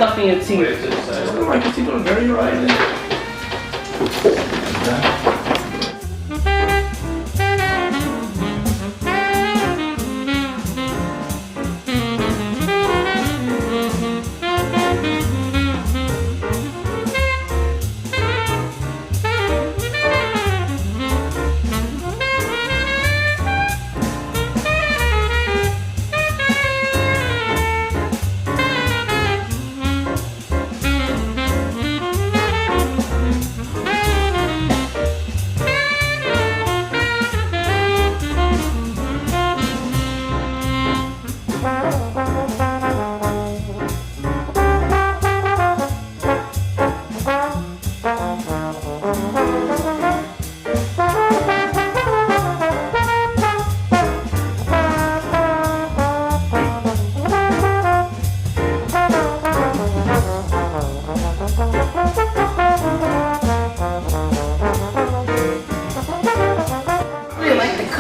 Stuffing your teeth. My teeth are very right.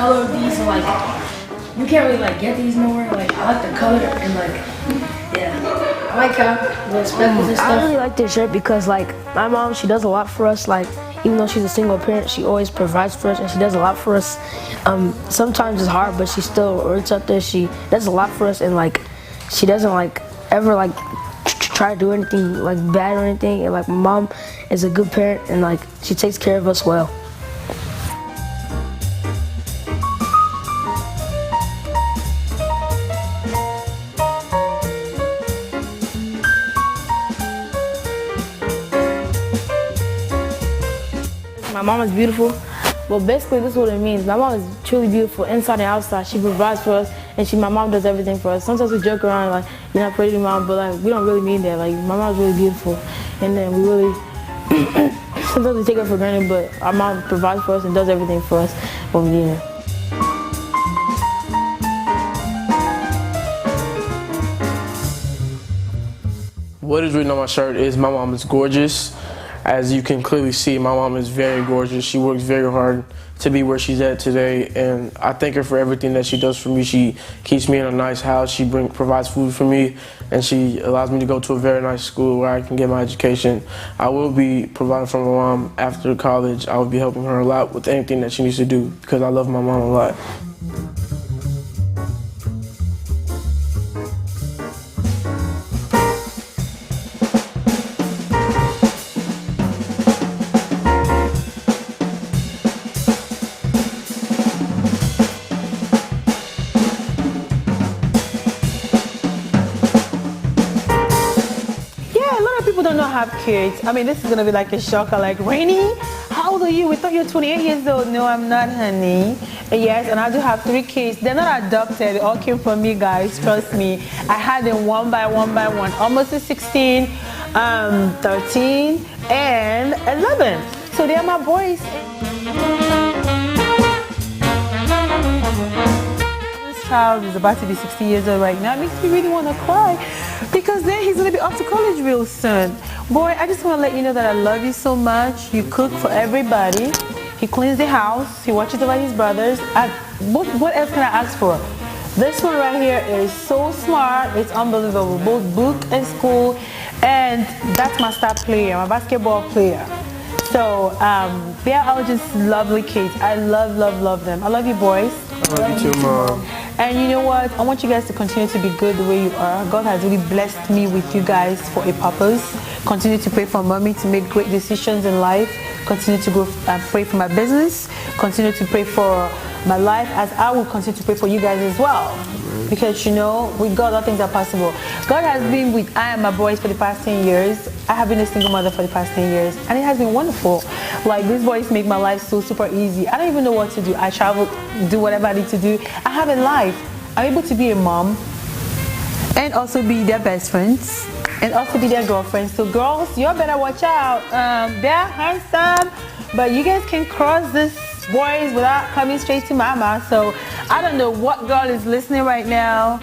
Color of these, like you can't really like get these nowhere. Like I like the color and like yeah, I like how the speckles and stuff. I really like this shirt because like my mom, she does a lot for us. Like even though she's a single parent, she always provides for us and she does a lot for us. Sometimes it's hard, but she still works up there. She does a lot for us and like she doesn't like ever like try to do anything like bad or anything. And like my mom is a good parent and like she takes care of us well. My mom is beautiful. Well, basically, this is what it means. My mom is truly beautiful inside and outside. She provides for us, and my mom does everything for us. Sometimes we joke around like, "You're not pretty, mom," but like we don't really mean that. Like my mom's really beautiful, and then we really sometimes we take her for granted. But our mom provides for us and does everything for us when we need her. What is written on my shirt is my mom is gorgeous. As you can clearly see, my mom is very gorgeous. She works very hard to be where she's at today, and I thank her for everything that she does for me. She keeps me in a nice house. She provides food for me, and she allows me to go to a very nice school where I can get my education. I will be providing for my mom after college. I will be helping her a lot with anything that she needs to do because I love my mom a lot. People don't know I have kids. I mean, this is gonna be like a shocker. Like, Rainy, how old are you? We thought you were 28 years old. No, I'm not, honey. Yes, and I do have 3 kids. They're not adopted. They all came from me, guys. Trust me. I had them one by one by one. Almost 16, 13, and 11. So they are my boys. This child is about to be 60 years old right now. It makes me really want to cry. Because then he's gonna be off to college real soon. Boy, I just wanna let you know that I love you so much. You cook for everybody. He cleans the house. He watches over his brothers. What else can I ask for? This one right here is so smart. It's unbelievable. Both book and school. And that's my star player, my basketball player. So they are all just lovely kids. I love them. I love you, boys. I love you too, Mom. And you know what? I want you guys to continue to be good the way you are. God has really blessed me with you guys for a purpose. Continue to pray for mommy to make great decisions in life. Continue to go and pray for my business. Continue to pray for my life as I will continue to pray for you guys as well. Because you know, with God, all things are possible. God has been with I and my boys for the past 10 years. I have been a single mother for the past 10 years. And it has been wonderful. Like, these boys make my life so super easy. I don't even know what to do. I travel, do whatever I need to do. I have a life. I'm able to be a mom and also be their best friends. and also be their girlfriend. So girls, you better watch out. They're handsome, but you guys can cross this boys without coming straight to mama. So I don't know what girl is listening right now